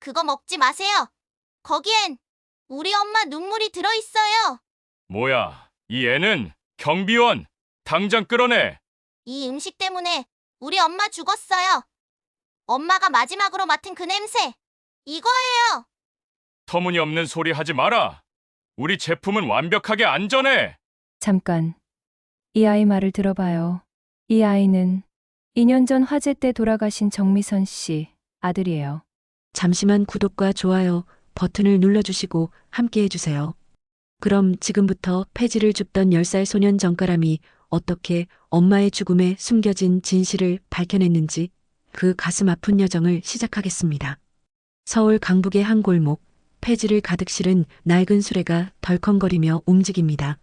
그거 먹지 마세요. 거기엔 우리 엄마 눈물이 들어있어요. 뭐야, 이 애는 경비원! 당장 끌어내! 이 음식 때문에 우리 엄마 죽었어요. 엄마가 마지막으로 맡은 그 냄새. 이거예요. 터무니없는 소리 하지 마라! 우리 제품은 완벽하게 안전해! 잠깐. 이 아이 말을 들어봐요. 이 아이는 2년 전 화재 때 돌아가신 정미선 씨 아들이에요. 잠시만 구독과 좋아요 버튼을 눌러주시고 함께 해주세요. 그럼 지금부터 폐지를 줍던 10살 소년 정가람이 어떻게 엄마의 죽음에 숨겨진 진실을 밝혀냈는지 그 가슴 아픈 여정을 시작하겠습니다. 서울 강북의 한 골목, 폐지를 가득 실은 낡은 수레가 덜컹거리며 움직입니다.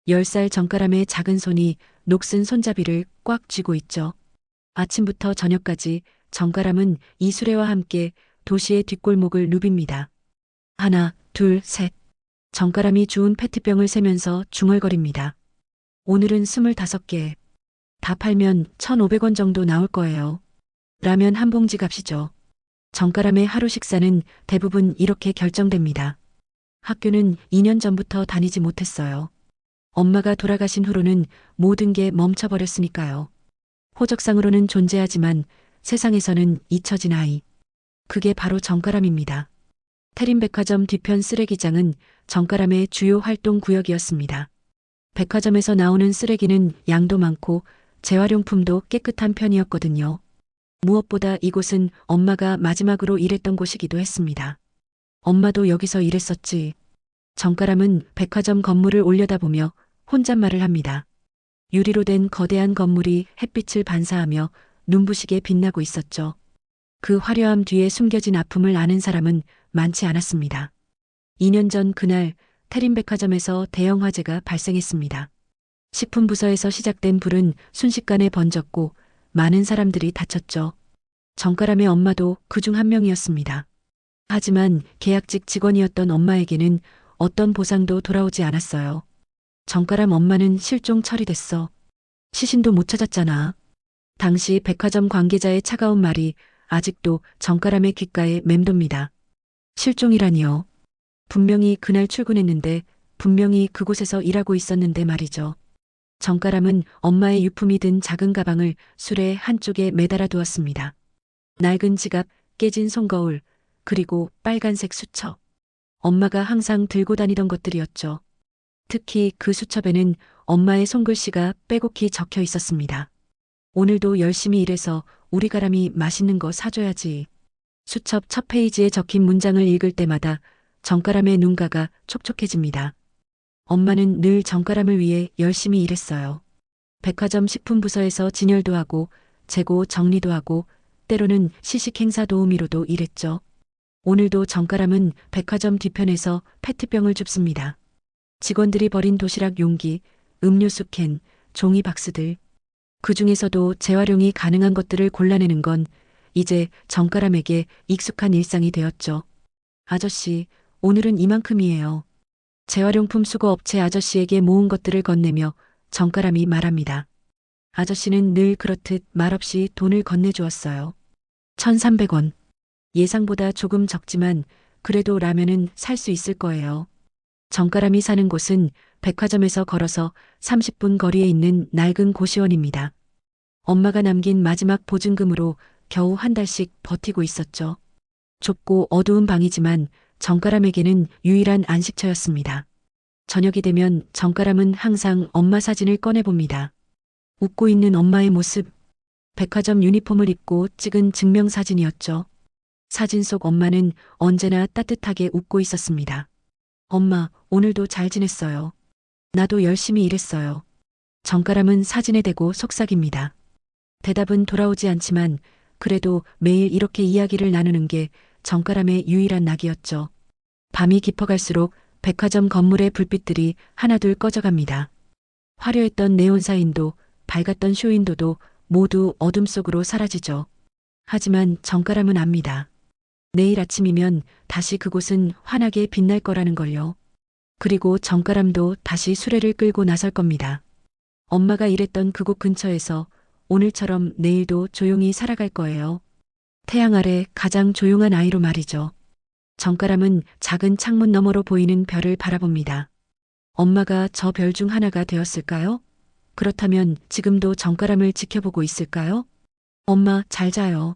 10살 정가람의 작은 손이 녹슨 손잡이를 꽉 쥐고 있죠. 아침부터 저녁까지 정가람은 이 수레와 함께 도시의 뒷골목을 누빕니다. 하나, 둘, 셋. 정가람이 주운 페트병을 세면서 중얼거립니다. 오늘은 25개. 다 팔면 1,500원 정도 나올 거예요. 라면 한 봉지 값이죠. 정가람의 하루 식사는 대부분 이렇게 결정됩니다. 학교는 2년 전부터 다니지 못했어요. 엄마가 돌아가신 후로는 모든 게 멈춰버렸으니까요. 호적상으로는 존재하지만 세상에서는 잊혀진 아이. 그게 바로 정가람입니다. 태림백화점 뒤편 쓰레기장은 정가람의 주요 활동 구역이었습니다. 백화점에서 나오는 쓰레기는 양도 많고 재활용품도 깨끗한 편이었거든요. 무엇보다 이곳은 엄마가 마지막으로 일했던 곳이기도 했습니다. 엄마도 여기서 일했었지. 정가람은 백화점 건물을 올려다보며 혼잣말을 합니다. 유리로 된 거대한 건물이 햇빛을 반사하며 눈부시게 빛나고 있었죠. 그 화려함 뒤에 숨겨진 아픔을 아는 사람은 많지 않았습니다. 2년 전 그날 태림백화점에서 대형 화재가 발생했습니다. 식품부서에서 시작된 불은 순식간에 번졌고 많은 사람들이 다쳤죠. 정가람의 엄마도 그중 한 명이었습니다. 하지만 계약직 직원이었던 엄마에게는 어떤 보상도 돌아오지 않았어요. 정가람 엄마는 실종 처리됐어. 시신도 못 찾았잖아. 당시 백화점 관계자의 차가운 말이 아직도 정가람의 귓가에 맴돕니다. 실종이라니요. 분명히 그날 출근했는데 분명히 그곳에서 일하고 있었는데 말이죠. 정가람은 엄마의 유품이 든 작은 가방을 수레 한쪽에 매달아 두었습니다. 낡은 지갑, 깨진 손거울, 그리고 빨간색 수첩. 엄마가 항상 들고 다니던 것들이었죠. 특히 그 수첩에는 엄마의 손글씨가 빼곡히 적혀 있었습니다. 오늘도 열심히 일해서 우리 가람이 맛있는 거 사줘야지. 수첩 첫 페이지에 적힌 문장을 읽을 때마다 정가람의 눈가가 촉촉해집니다. 엄마는 늘 정가람을 위해 열심히 일했어요. 백화점 식품부서에서 진열도 하고 재고 정리도 하고 때로는 시식 행사 도우미로도 일했죠. 오늘도 정가람은 백화점 뒤편에서 페트병을 줍습니다. 직원들이 버린 도시락 용기, 음료수 캔, 종이 박스들. 그 중에서도 재활용이 가능한 것들을 골라내는 건 이제 정가람에게 익숙한 일상이 되었죠. 아저씨, 오늘은 이만큼이에요. 재활용품 수거 업체 아저씨에게 모은 것들을 건네며 정가람이 말합니다. 아저씨는 늘 그렇듯 말없이 돈을 건네주었어요. 1,300원. 예상보다 조금 적지만 그래도 라면은 살 수 있을 거예요. 정가람이 사는 곳은 백화점에서 걸어서 30분 거리에 있는 낡은 고시원입니다. 엄마가 남긴 마지막 보증금으로 겨우 한 달씩 버티고 있었죠. 좁고 어두운 방이지만 정가람에게는 유일한 안식처였습니다. 저녁이 되면 정가람은 항상 엄마 사진을 꺼내봅니다. 웃고 있는 엄마의 모습, 백화점 유니폼을 입고 찍은 증명사진이었죠. 사진 속 엄마는 언제나 따뜻하게 웃고 있었습니다. 엄마, 오늘도 잘 지냈어요. 나도 열심히 일했어요. 정가람은 사진에 대고 속삭입니다. 대답은 돌아오지 않지만 그래도 매일 이렇게 이야기를 나누는 게 정가람의 유일한 낙이었죠. 밤이 깊어갈수록 백화점 건물의 불빛들이 하나둘 꺼져갑니다. 화려했던 네온사인도 밝았던 쇼윈도도 모두 어둠 속으로 사라지죠. 하지만 정가람은 압니다. 내일 아침이면 다시 그곳은 환하게 빛날 거라는 걸요. 그리고 정가람도 다시 수레를 끌고 나설 겁니다. 엄마가 일했던 그곳 근처에서 오늘처럼 내일도 조용히 살아갈 거예요. 태양 아래 가장 조용한 아이로 말이죠. 정가람은 작은 창문 너머로 보이는 별을 바라봅니다. 엄마가 저 별 중 하나가 되었을까요? 그렇다면 지금도 정가람을 지켜보고 있을까요? 엄마, 잘 자요.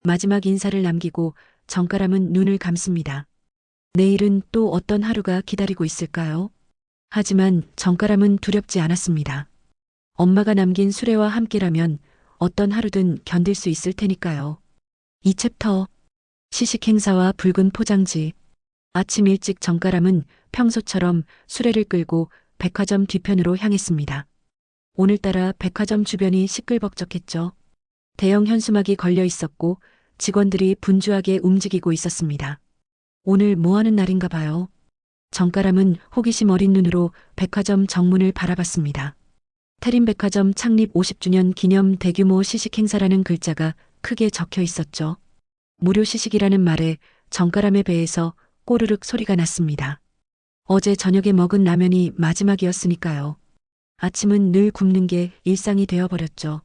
마지막 인사를 남기고 정가람은 눈을 감습니다. 내일은 또 어떤 하루가 기다리고 있을까요? 하지만 정가람은 두렵지 않았습니다. 엄마가 남긴 수레와 함께라면 어떤 하루든 견딜 수 있을 테니까요. 이 챕터 시식 행사와 붉은 포장지. 아침 일찍 정가람은 평소처럼 수레를 끌고 백화점 뒤편으로 향했습니다. 오늘따라 백화점 주변이 시끌벅적했죠. 대형 현수막이 걸려 있었고 직원들이 분주하게 움직이고 있었습니다. 오늘 뭐 하는 날인가 봐요. 정가람은 호기심 어린 눈으로 백화점 정문을 바라봤습니다. 태림백화점 창립 50주년 기념 대규모 시식 행사라는 글자가 크게 적혀 있었죠. 무료 시식이라는 말에 정가람의 배에서 꼬르륵 소리가 났습니다. 어제 저녁에 먹은 라면이 마지막이었으니까요. 아침은 늘 굶는 게 일상이 되어버렸죠.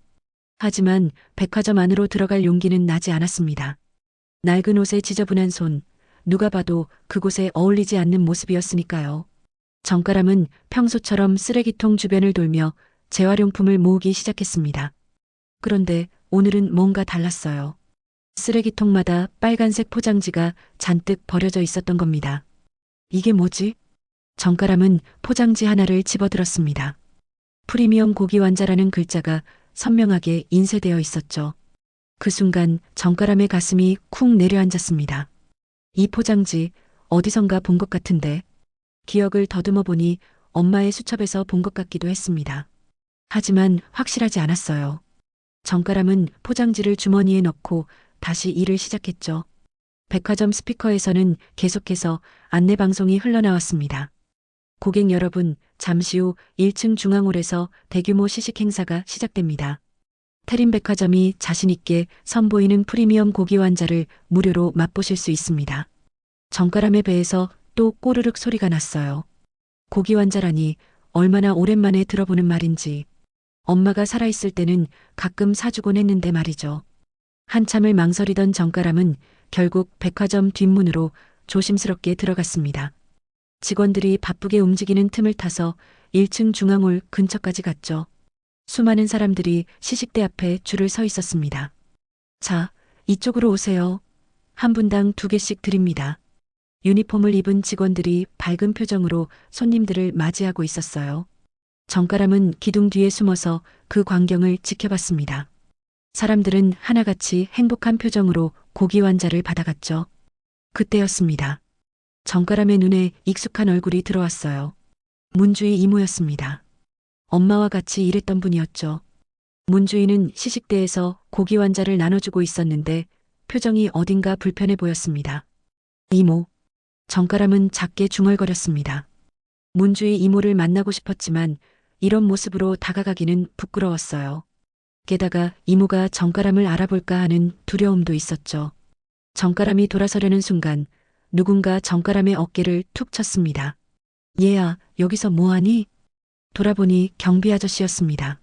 하지만 백화점 안으로 들어갈 용기는 나지 않았습니다. 낡은 옷에 지저분한 손, 누가 봐도 그곳에 어울리지 않는 모습이었으니까요. 정가람은 평소처럼 쓰레기통 주변을 돌며 재활용품을 모으기 시작했습니다. 그런데 오늘은 뭔가 달랐어요. 쓰레기통마다 빨간색 포장지가 잔뜩 버려져 있었던 겁니다. 이게 뭐지? 정가람은 포장지 하나를 집어들었습니다. 프리미엄 고기 완자라는 글자가 선명하게 인쇄되어 있었죠. 그 순간 정가람의 가슴이 쿵 내려앉았습니다. 이 포장지 어디선가 본 것 같은데 기억을 더듬어 보니 엄마의 수첩에서 본 것 같기도 했습니다. 하지만 확실하지 않았어요. 정가람은 포장지를 주머니에 넣고 다시 일을 시작했죠. 백화점 스피커에서는 계속해서 안내방송이 흘러나왔습니다. 고객 여러분, 잠시 후 1층 중앙홀에서 대규모 시식 행사가 시작됩니다. 태림백화점이 자신있게 선보이는 프리미엄 고기 완자를 무료로 맛보실 수 있습니다. 정가람의 배에서 또 꼬르륵 소리가 났어요. 고기 완자라니 얼마나 오랜만에 들어보는 말인지. 엄마가 살아있을 때는 가끔 사주곤 했는데 말이죠. 한참을 망설이던 정가람은 결국 백화점 뒷문으로 조심스럽게 들어갔습니다. 직원들이 바쁘게 움직이는 틈을 타서 1층 중앙홀 근처까지 갔죠. 수많은 사람들이 시식대 앞에 줄을 서 있었습니다. 자, 이쪽으로 오세요. 한 분당 2개씩 드립니다. 유니폼을 입은 직원들이 밝은 표정으로 손님들을 맞이하고 있었어요. 정가람은 기둥 뒤에 숨어서 그 광경을 지켜봤습니다. 사람들은 하나같이 행복한 표정으로 고기 완자를 받아갔죠. 그때였습니다. 정가람의 눈에 익숙한 얼굴이 들어왔어요. 문주희 이모였습니다. 엄마와 같이 일했던 분이었죠. 문주희는 시식대에서 고기 완자를 나눠주고 있었는데 표정이 어딘가 불편해 보였습니다. 이모. 정가람은 작게 중얼거렸습니다. 문주희 이모를 만나고 싶었지만 이런 모습으로 다가가기는 부끄러웠어요. 게다가 이모가 정가람을 알아볼까 하는 두려움도 있었죠. 정가람이 돌아서려는 순간 누군가 정가람의 어깨를 툭 쳤습니다. 얘야, 여기서 뭐하니? 돌아보니 경비 아저씨였습니다.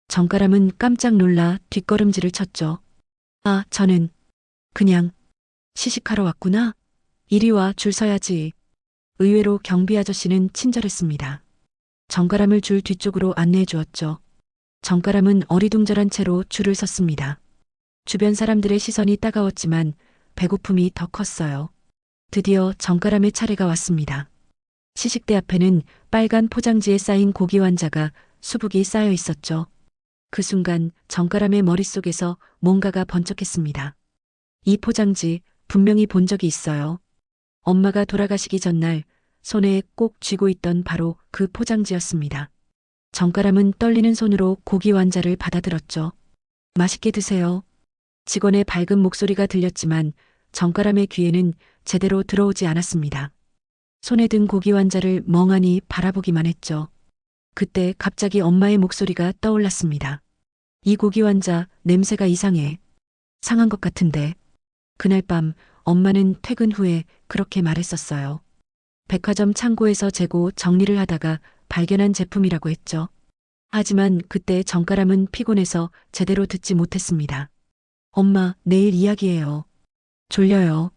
정가람은 깜짝 놀라 뒷걸음질을 쳤죠. 아, 저는 그냥 시식하러 왔구나. 이리 와, 줄 서야지. 의외로 경비 아저씨는 친절했습니다. 정가람을 줄 뒤쪽으로 안내해 주었죠. 정가람은 어리둥절한 채로 줄을 섰습니다. 주변 사람들의 시선이 따가웠지만 배고픔이 더 컸어요. 드디어 정가람의 차례가 왔습니다. 시식대 앞에는 빨간 포장지에 쌓인 고기 완자가 수북이 쌓여 있었죠. 그 순간 정가람의 머릿속에서 뭔가가 번쩍했습니다. 이 포장지 분명히 본 적이 있어요. 엄마가 돌아가시기 전날 손에 꼭 쥐고 있던 바로 그 포장지였습니다. 정가람은 떨리는 손으로 고기 완자를 받아들었죠. 맛있게 드세요. 직원의 밝은 목소리가 들렸지만 정가람의 귀에는 제대로 들어오지 않았습니다. 손에 든 고기 완자를 멍하니 바라보기만 했죠. 그때 갑자기 엄마의 목소리가 떠올랐습니다. 이 고기 완자 냄새가 이상해. 상한 것 같은데. 그날 밤 엄마는 퇴근 후에 그렇게 말했었어요. 백화점 창고에서 재고 정리를 하다가 발견한 제품이라고 했죠. 하지만 그때 정가람은 피곤해서 제대로 듣지 못했습니다. 엄마, 내일 이야기해요. 졸려요.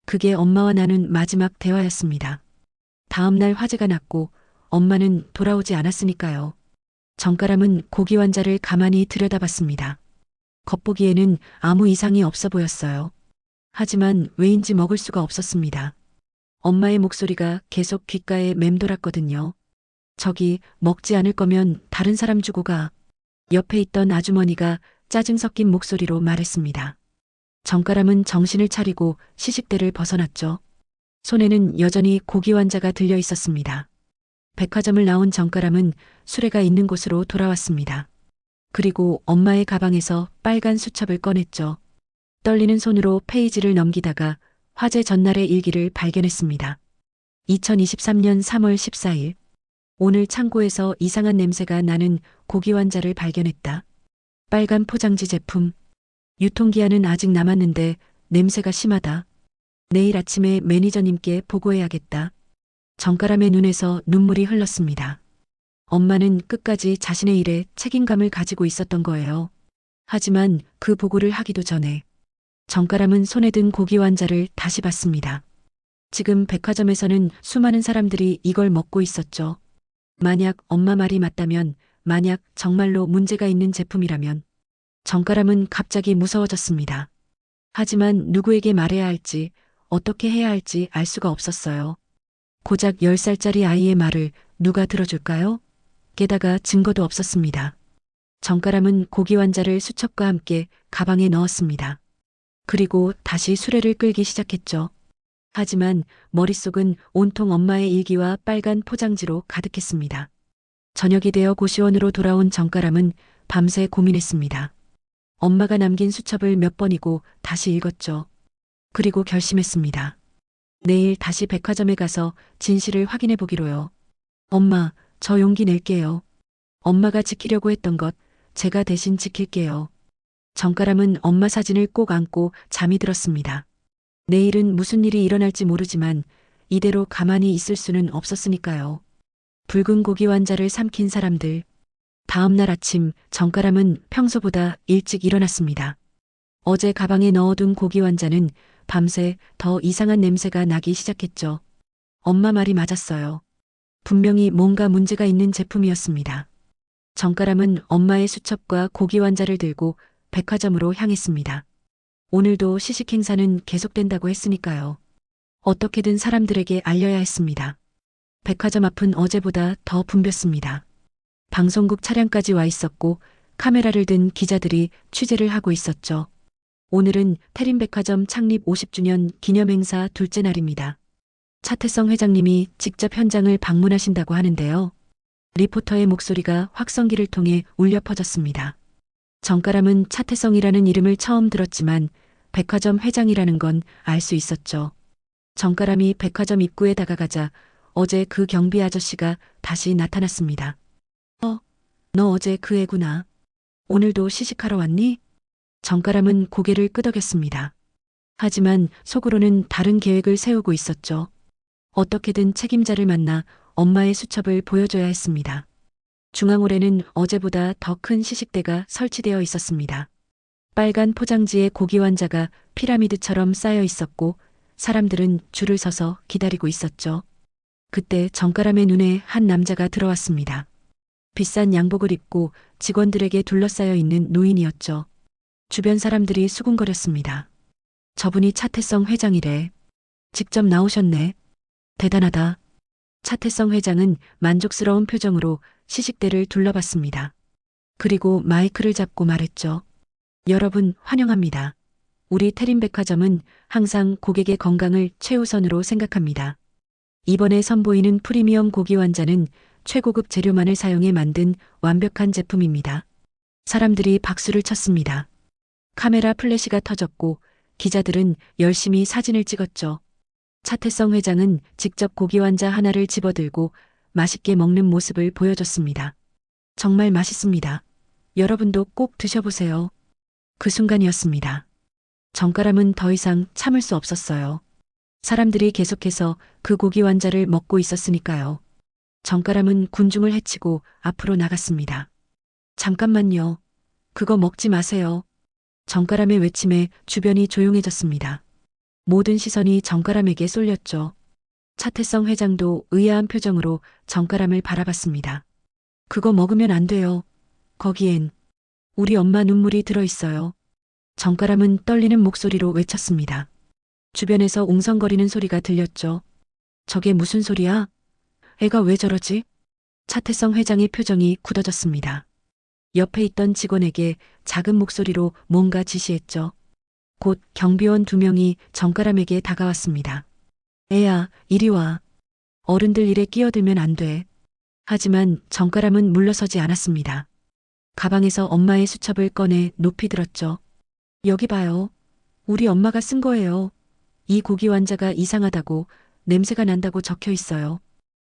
그게 엄마와 나눈 마지막 대화였습니다. 다음 날 화재가 났고 엄마는 돌아오지 않았으니까요. 정가람은 고기 환자를 가만히 들여다봤습니다. 겉보기에는 아무 이상이 없어 보였어요. 하지만 왜인지 먹을 수가 없었습니다. 엄마의 목소리가 계속 귓가에 맴돌았거든요. 저기 먹지 않을 거면 다른 사람 주고 가. 옆에 있던 아주머니가 짜증 섞인 목소리로 말했습니다. 정가람은 정신을 차리고 시식대를 벗어났죠. 손에는 여전히 고기 환자가 들려 있었습니다. 백화점을 나온 정가람은 수레가 있는 곳으로 돌아왔습니다. 그리고 엄마의 가방에서 빨간 수첩을 꺼냈죠. 떨리는 손으로 페이지를 넘기다가 화재 전날의 일기를 발견했습니다. 2023년 3월 14일. 오늘 창고에서 이상한 냄새가 나는 고기 환자를 발견했다. 빨간 포장지 제품. 유통기한은 아직 남았는데 냄새가 심하다. 내일 아침에 매니저님께 보고해야겠다. 정가람의 눈에서 눈물이 흘렀습니다. 엄마는 끝까지 자신의 일에 책임감을 가지고 있었던 거예요. 하지만 그 보고를 하기도 전에 정가람은 손에 든 고기 환자를 다시 봤습니다. 지금 백화점에서는 수많은 사람들이 이걸 먹고 있었죠. 만약 엄마 말이 맞다면, 만약 정말로 문제가 있는 제품이라면 정가람은 갑자기 무서워졌습니다. 하지만 누구에게 말해야 할지, 어떻게 해야 할지 알 수가 없었어요. 고작 10살짜리 아이의 말을 누가 들어줄까요? 게다가 증거도 없었습니다. 정가람은 고기 환자를 수첩과 함께 가방에 넣었습니다. 그리고 다시 수레를 끌기 시작했죠. 하지만 머릿속은 온통 엄마의 일기와 빨간 포장지로 가득했습니다. 저녁이 되어 고시원으로 돌아온 정가람은 밤새 고민했습니다. 엄마가 남긴 수첩을 몇 번이고 다시 읽었죠. 그리고 결심했습니다. 내일 다시 백화점에 가서 진실을 확인해 보기로요. 엄마, 저 용기 낼게요. 엄마가 지키려고 했던 것, 제가 대신 지킬게요. 정가람은 엄마 사진을 꼭 안고 잠이 들었습니다. 내일은 무슨 일이 일어날지 모르지만 이대로 가만히 있을 수는 없었으니까요. 붉은 고기 환자를 삼킨 사람들. 다음 날 아침 정가람은 평소보다 일찍 일어났습니다. 어제 가방에 넣어둔 고기 환자는 밤새 더 이상한 냄새가 나기 시작했죠. 엄마 말이 맞았어요. 분명히 뭔가 문제가 있는 제품이었습니다. 정가람은 엄마의 수첩과 고기 환자를 들고 백화점으로 향했습니다. 오늘도 시식 행사는 계속된다고 했으니까요. 어떻게든 사람들에게 알려야 했습니다. 백화점 앞은 어제보다 더 붐볐습니다. 방송국 차량까지 와 있었고 카메라를 든 기자들이 취재를 하고 있었죠. 오늘은 태림백화점 창립 50주년 기념행사 둘째 날입니다. 차태성 회장님이 직접 현장을 방문하신다고 하는데요. 리포터의 목소리가 확성기를 통해 울려 퍼졌습니다. 정가람은 차태성이라는 이름을 처음 들었지만 백화점 회장이라는 건 알 수 있었죠. 정가람이 백화점 입구에 다가가자 어제 그 경비 아저씨가 다시 나타났습니다. 너 어제 그 애구나. 오늘도 시식하러 왔니? 정가람은 고개를 끄덕였습니다. 하지만 속으로는 다른 계획을 세우고 있었죠. 어떻게든 책임자를 만나 엄마의 수첩을 보여줘야 했습니다. 중앙홀에는 어제보다 더 큰 시식대가 설치되어 있었습니다. 빨간 포장지에 고기 환자가 피라미드처럼 쌓여 있었고 사람들은 줄을 서서 기다리고 있었죠. 그때 정가람의 눈에 한 남자가 들어왔습니다. 비싼 양복을 입고 직원들에게 둘러싸여 있는 노인이었죠. 주변 사람들이 수군거렸습니다. 저분이 차태성 회장이래. 직접 나오셨네. 대단하다. 차태성 회장은 만족스러운 표정으로 시식대를 둘러봤습니다. 그리고 마이크를 잡고 말했죠. 여러분 환영합니다. 우리 태림백화점은 항상 고객의 건강을 최우선으로 생각합니다. 이번에 선보이는 프리미엄 고기 환자는 최고급 재료만을 사용해 만든 완벽한 제품입니다. 사람들이 박수를 쳤습니다. 카메라 플래시가 터졌고 기자들은 열심히 사진을 찍었죠. 차태성 회장은 직접 고기 환자 하나를 집어들고 맛있게 먹는 모습을 보여줬습니다. 정말 맛있습니다. 여러분도 꼭 드셔보세요. 그 순간이었습니다. 정가람은 더 이상 참을 수 없었어요. 사람들이 계속해서 그 고기 환자를 먹고 있었으니까요. 정가람은 군중을 해치고 앞으로 나갔습니다. 잠깐만요. 그거 먹지 마세요. 정가람의 외침에 주변이 조용해졌습니다. 모든 시선이 정가람에게 쏠렸죠. 차태성 회장도 의아한 표정으로 정가람을 바라봤습니다. 그거 먹으면 안 돼요. 거기엔 우리 엄마 눈물이 들어있어요. 정가람은 떨리는 목소리로 외쳤습니다. 주변에서 웅성거리는 소리가 들렸죠. 저게 무슨 소리야? 애가 왜 저러지? 차태성 회장의 표정이 굳어졌습니다. 옆에 있던 직원에게 작은 목소리로 뭔가 지시했죠. 곧 경비원 2명이 정가람에게 다가왔습니다. 애야, 이리 와. 어른들 일에 끼어들면 안 돼. 하지만 정가람은 물러서지 않았습니다. 가방에서 엄마의 수첩을 꺼내 높이 들었죠. 여기 봐요. 우리 엄마가 쓴 거예요. 이 고기 환자가 이상하다고, 냄새가 난다고 적혀 있어요.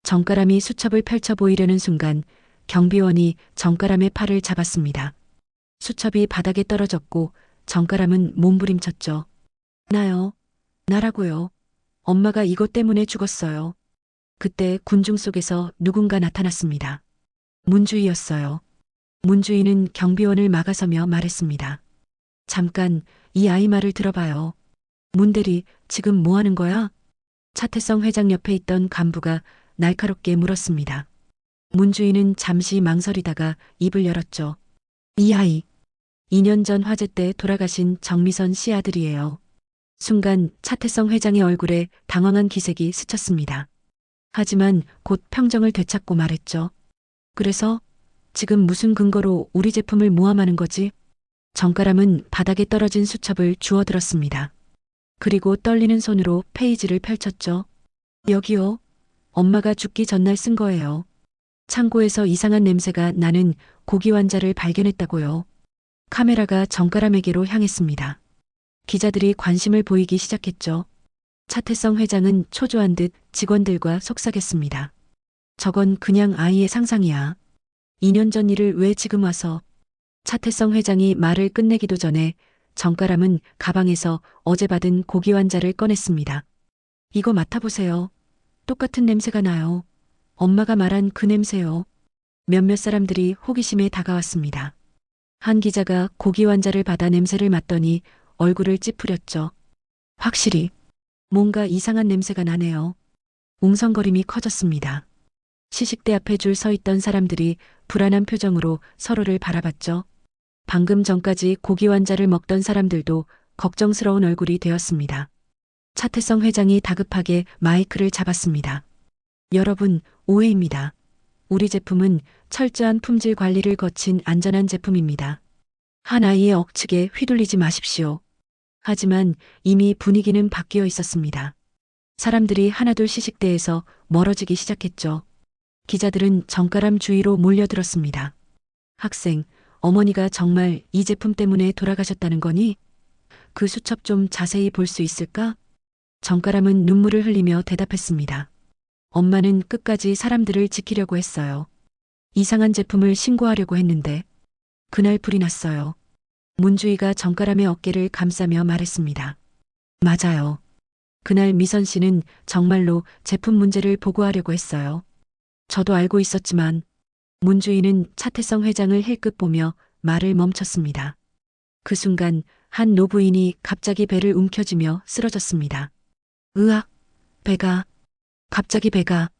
정가람이 수첩을 펼쳐 보이려는 순간 경비원이 정가람의 팔을 잡았습니다. 수첩이 바닥에 떨어졌고 정가람은 몸부림쳤죠. 나요. 나라고요. 엄마가 이것 때문에 죽었어요. 그때 군중 속에서 누군가 나타났습니다. 문주희였어요. 문주희는 경비원을 막아서며 말했습니다. 잠깐, 이 아이 말을 들어봐요. 문대리, 지금 뭐 하는 거야? 차태성 회장 옆에 있던 간부가 날카롭게 물었습니다. 문주희는 잠시 망설이다가 입을 열었죠. 이 아이, 2년 전 화재 때 돌아가신 정미선 씨 아들이에요. 순간 차태성 회장의 얼굴에 당황한 기색이 스쳤습니다. 하지만 곧 평정을 되찾고 말했죠. 그래서 지금 무슨 근거로 우리 제품을 모함하는 거지? 정가람은 바닥에 떨어진 수첩을 주워들었습니다. 그리고 떨리는 손으로 페이지를 펼쳤죠. 여기요. 엄마가 죽기 전날 쓴 거예요. 창고에서 이상한 냄새가 나는 고기 환자를 발견했다고요. 카메라가 정가람에게로 향했습니다. 기자들이 관심을 보이기 시작했죠. 차태성 회장은 초조한 듯 직원들과 속삭였습니다. 저건 그냥 아이의 상상이야. 2년 전 일을 왜 지금 와서. 차태성 회장이 말을 끝내기도 전에 정가람은 가방에서 어제 받은 고기 환자를 꺼냈습니다. 이거 맡아보세요. 똑같은 냄새가 나요. 엄마가 말한 그 냄새요. 몇몇 사람들이 호기심에 다가왔습니다. 한 기자가 고기 환자를 받아 냄새를 맡더니 얼굴을 찌푸렸죠. 확실히 뭔가 이상한 냄새가 나네요. 웅성거림이 커졌습니다. 시식대 앞에 줄 서 있던 사람들이 불안한 표정으로 서로를 바라봤죠. 방금 전까지 고기 환자를 먹던 사람들도 걱정스러운 얼굴이 되었습니다. 차태성 회장이 다급하게 마이크를 잡았습니다. 여러분, 오해입니다. 우리 제품은 철저한 품질 관리를 거친 안전한 제품입니다. 한 아이의 억측에 휘둘리지 마십시오. 하지만 이미 분위기는 바뀌어 있었습니다. 사람들이 하나둘 시식대에서 멀어지기 시작했죠. 기자들은 정가람 주위로 몰려들었습니다. 학생, 어머니가 정말 이 제품 때문에 돌아가셨다는 거니? 그 수첩 좀 자세히 볼 수 있을까? 정가람은 눈물을 흘리며 대답했습니다. 엄마는 끝까지 사람들을 지키려고 했어요. 이상한 제품을 신고하려고 했는데 그날 불이 났어요. 문주희가 정가람의 어깨를 감싸며 말했습니다. 맞아요. 그날 미선 씨는 정말로 제품 문제를 보고하려고 했어요. 저도 알고 있었지만 문주희는 차태성 회장을 힐끗 보며 말을 멈췄습니다. 그 순간 한 노부인이 갑자기 배를 움켜쥐며 쓰러졌습니다. 으악, 배가, 갑자기 배가.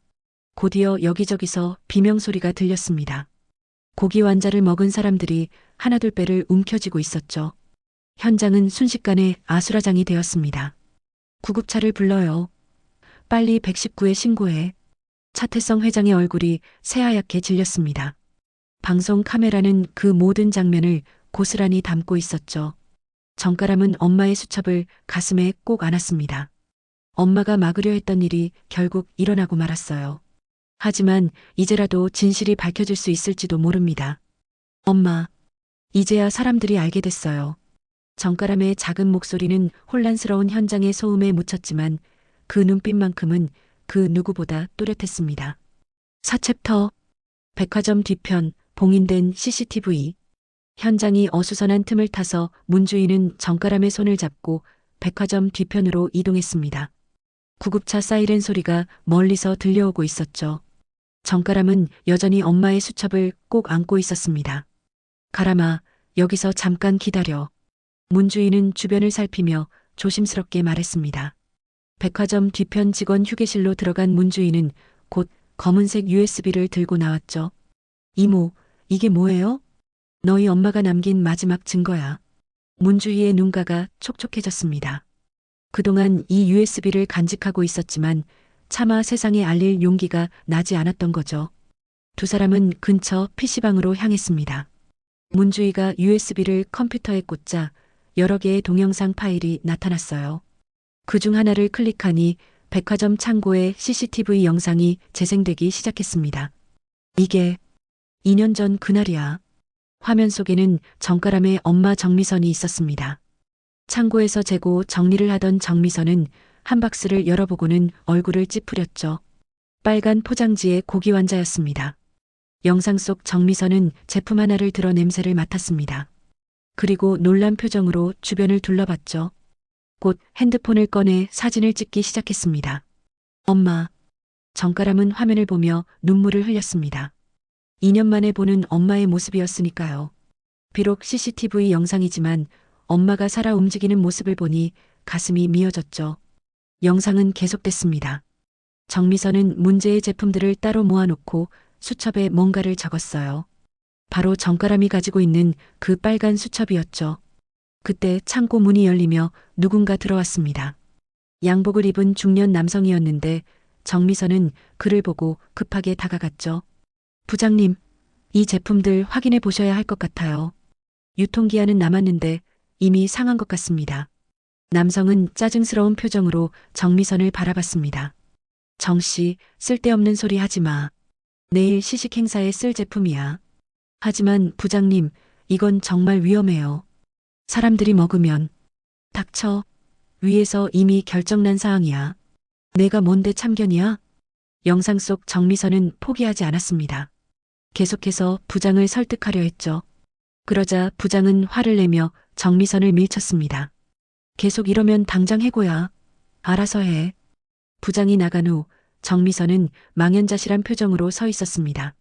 곧이어 여기저기서 비명소리가 들렸습니다. 고기 환자를 먹은 사람들이 하나둘 배를 움켜쥐고 있었죠. 현장은 순식간에 아수라장이 되었습니다. 구급차를 불러요. 빨리 119에 신고해. 차태성 회장의 얼굴이 새하얗게 질렸습니다. 방송 카메라는 그 모든 장면을 고스란히 담고 있었죠. 정가람은 엄마의 수첩을 가슴에 꼭 안았습니다. 엄마가 막으려 했던 일이 결국 일어나고 말았어요. 하지만 이제라도 진실이 밝혀질 수 있을지도 모릅니다. 엄마, 이제야 사람들이 알게 됐어요. 정가람의 작은 목소리는 혼란스러운 현장의 소음에 묻혔지만 그 눈빛만큼은 그 누구보다 또렷했습니다. 4챕터 백화점 뒤편 봉인된 CCTV. 현장이 어수선한 틈을 타서 문주희는 정가람의 손을 잡고 백화점 뒤편으로 이동했습니다. 구급차 사이렌 소리가 멀리서 들려오고 있었죠. 정가람은 여전히 엄마의 수첩을 꼭 안고 있었습니다. 가람아, 여기서 잠깐 기다려. 문주인은 주변을 살피며 조심스럽게 말했습니다. 백화점 뒤편 직원 휴게실로 들어간 문주인은 곧 검은색 USB를 들고 나왔죠. 이모, 이게 뭐예요? 너희 엄마가 남긴 마지막 증거야. 문주희의 눈가가 촉촉해졌습니다. 그동안 이 USB를 간직하고 있었지만 차마 세상에 알릴 용기가 나지 않았던 거죠. 두 사람은 근처 PC방으로 향했습니다. 문주희가 USB를 컴퓨터에 꽂자 여러 개의 동영상 파일이 나타났어요. 그중 하나를 클릭하니 백화점 창고에 CCTV 영상이 재생되기 시작했습니다. 이게 2년 전 그날이야. 화면 속에는 정가람의 엄마 정미선이 있었습니다. 창고에서 재고 정리를 하던 정미선은 한 박스를 열어보고는 얼굴을 찌푸렸죠. 빨간 포장지의 고기 환자였습니다. 영상 속 정미선은 제품 하나를 들어 냄새를 맡았습니다. 그리고 놀란 표정으로 주변을 둘러봤죠. 곧 핸드폰을 꺼내 사진을 찍기 시작했습니다. 엄마. 정가람은 화면을 보며 눈물을 흘렸습니다. 2년 만에 보는 엄마의 모습이었으니까요. 비록 CCTV 영상이지만 엄마가 살아 움직이는 모습을 보니 가슴이 미어졌죠. 영상은 계속됐습니다. 정미선은 문제의 제품들을 따로 모아놓고 수첩에 뭔가를 적었어요. 바로 정가람이 가지고 있는 그 빨간 수첩이었죠. 그때 창고 문이 열리며 누군가 들어왔습니다. 양복을 입은 중년 남성이었는데 정미선은 그를 보고 급하게 다가갔죠. 부장님, 이 제품들 확인해 보셔야 할 것 같아요. 유통기한은 남았는데 이미 상한 것 같습니다. 남성은 짜증스러운 표정으로 정미선을 바라봤습니다. 정씨, 쓸데없는 소리 하지 마. 내일 시식 행사에 쓸 제품이야. 하지만 부장님, 이건 정말 위험해요. 사람들이 먹으면. 닥쳐. 위에서 이미 결정난 사항이야. 내가 뭔데 참견이야? 영상 속 정미선은 포기하지 않았습니다. 계속해서 부장을 설득하려 했죠. 그러자 부장은 화를 내며 정미선을 밀쳤습니다. 계속 이러면 당장 해고야. 알아서 해. 부장이 나간 후 정미선은 망연자실한 표정으로 서 있었습니다.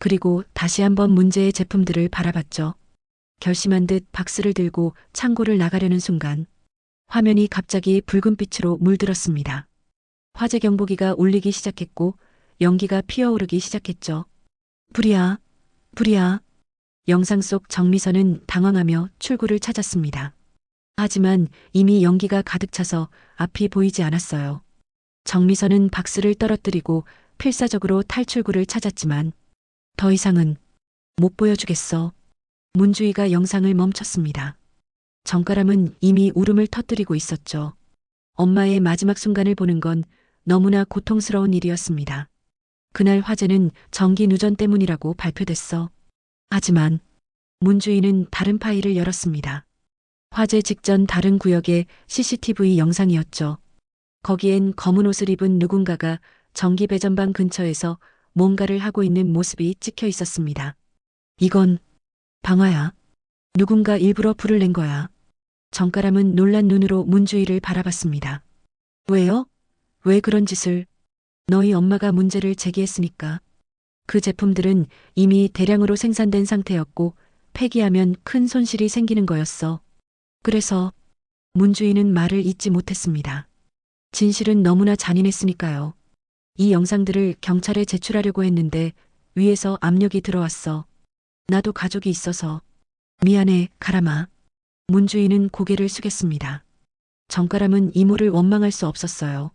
그리고 다시 한번 문제의 제품들을 바라봤죠. 결심한 듯 박스를 들고 창고를 나가려는 순간 화면이 갑자기 붉은빛으로 물들었습니다. 화재 경보기가 울리기 시작했고 연기가 피어오르기 시작했죠. 불이야, 불이야. 영상 속 정미선은 당황하며 출구를 찾았습니다. 하지만 이미 연기가 가득 차서 앞이 보이지 않았어요. 정미선은 박스를 떨어뜨리고 필사적으로 탈출구를 찾았지만 더 이상은 못 보여주겠어. 문주희가 영상을 멈췄습니다. 정가람은 이미 울음을 터뜨리고 있었죠. 엄마의 마지막 순간을 보는 건 너무나 고통스러운 일이었습니다. 그날 화재는 전기 누전 때문이라고 발표됐어. 하지만 문주희는 다른 파일을 열었습니다. 화재 직전 다른 구역의 CCTV 영상이었죠. 거기엔 검은 옷을 입은 누군가가 전기 배전방 근처에서 뭔가를 하고 있는 모습이 찍혀 있었습니다. 이건 방화야. 누군가 일부러 불을 낸 거야. 정가람은 놀란 눈으로 문주희를 바라봤습니다. 왜요? 왜 그런 짓을? 너희 엄마가 문제를 제기했으니까. 그 제품들은 이미 대량으로 생산된 상태였고 폐기하면 큰 손실이 생기는 거였어. 그래서 문주희는 말을 잇지 못했습니다. 진실은 너무나 잔인했으니까요. 이 영상들을 경찰에 제출하려고 했는데 위에서 압력이 들어왔어. 나도 가족이 있어서. 미안해, 가람아. 문주희는 고개를 숙였습니다. 정가람은 이모를 원망할 수 없었어요.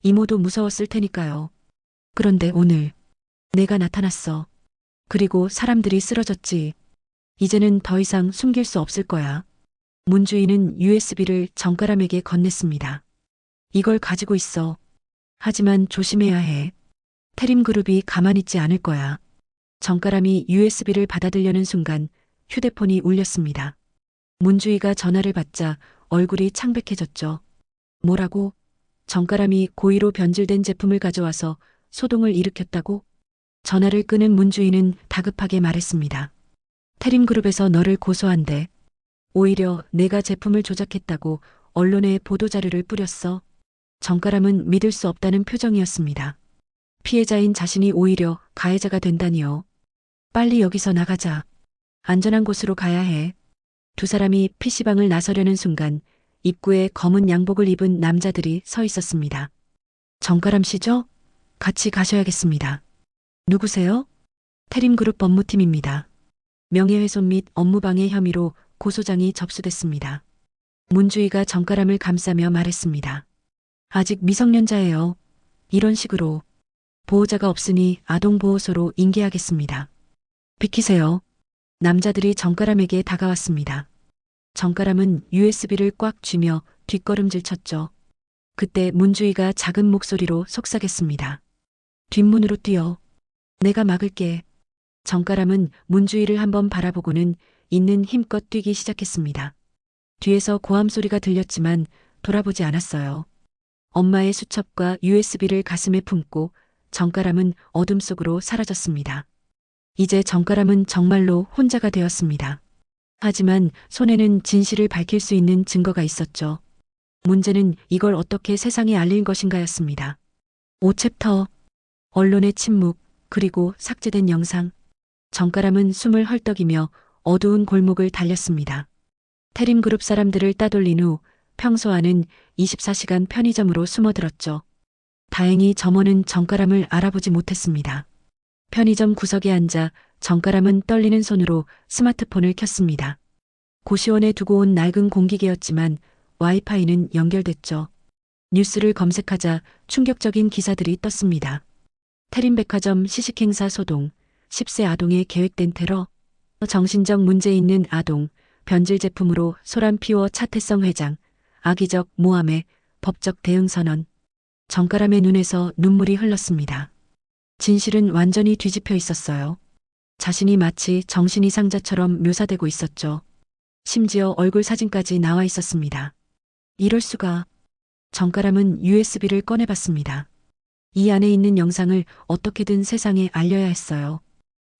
이모도 무서웠을 테니까요. 그런데 오늘 내가 나타났어. 그리고 사람들이 쓰러졌지. 이제는 더 이상 숨길 수 없을 거야. 문주희는 USB를 정가람에게 건넸습니다. 이걸 가지고 있어. 하지만 조심해야 해. 태림그룹이 가만히 있지 않을 거야. 정가람이 USB를 받아들려는 순간 휴대폰이 울렸습니다. 문주희가 전화를 받자 얼굴이 창백해졌죠. 뭐라고? 정가람이 고의로 변질된 제품을 가져와서 소동을 일으켰다고? 전화를 끄는 문주희는 다급하게 말했습니다. 태림그룹에서 너를 고소한대. 오히려 내가 제품을 조작했다고 언론에 보도자료를 뿌렸어. 정가람은 믿을 수 없다는 표정이었습니다. 피해자인 자신이 오히려 가해자가 된다니요. 빨리 여기서 나가자. 안전한 곳으로 가야 해. 두 사람이 PC방을 나서려는 순간 입구에 검은 양복을 입은 남자들이 서 있었습니다. 정가람 씨죠? 같이 가셔야겠습니다. 누구세요? 태림그룹 법무팀입니다. 명예훼손 및 업무방해 혐의로 고소장이 접수됐습니다. 문주희가 정가람을 감싸며 말했습니다. 아직 미성년자예요. 이런 식으로 보호자가 없으니 아동보호소로 인계하겠습니다. 비키세요. 남자들이 정가람에게 다가왔습니다. 정가람은 USB를 꽉 쥐며 뒷걸음질 쳤죠. 그때 문주희가 작은 목소리로 속삭였습니다. 뒷문으로 뛰어. 내가 막을게. 정가람은 문주희를 한번 바라보고는 있는 힘껏 뛰기 시작했습니다. 뒤에서 고함 소리가 들렸지만 돌아보지 않았어요. 엄마의 수첩과 USB를 가슴에 품고 정가람은 어둠 속으로 사라졌습니다. 이제 정가람은 정말로 혼자가 되었습니다. 하지만 손에는 진실을 밝힐 수 있는 증거가 있었죠. 문제는 이걸 어떻게 세상에 알릴 것인가였습니다. 5챕터 언론의 침묵 그리고 삭제된 영상. 정가람은 숨을 헐떡이며 어두운 골목을 달렸습니다. 태림그룹 사람들을 따돌린 후 평소와는 24시간 편의점으로 숨어들었죠. 다행히 점원은 정가람을 알아보지 못했습니다. 편의점 구석에 앉아 정가람은 떨리는 손으로 스마트폰을 켰습니다. 고시원에 두고 온 낡은 공기계였지만 와이파이는 연결됐죠. 뉴스를 검색하자 충격적인 기사들이 떴습니다. 태림백화점 시식행사 소동, 10세 아동의 계획된 테러, 정신적 문제 있는 아동, 변질 제품으로 소란 피워 차태성 회장, 악의적 모함에 법적 대응 선언. 정가람의 눈에서 눈물이 흘렀습니다. 진실은 완전히 뒤집혀 있었어요. 자신이 마치 정신이상자처럼 묘사되고 있었죠. 심지어 얼굴 사진까지 나와 있었습니다. 이럴 수가. 정가람은 USB를 꺼내봤습니다. 이 안에 있는 영상을 어떻게든 세상에 알려야 했어요.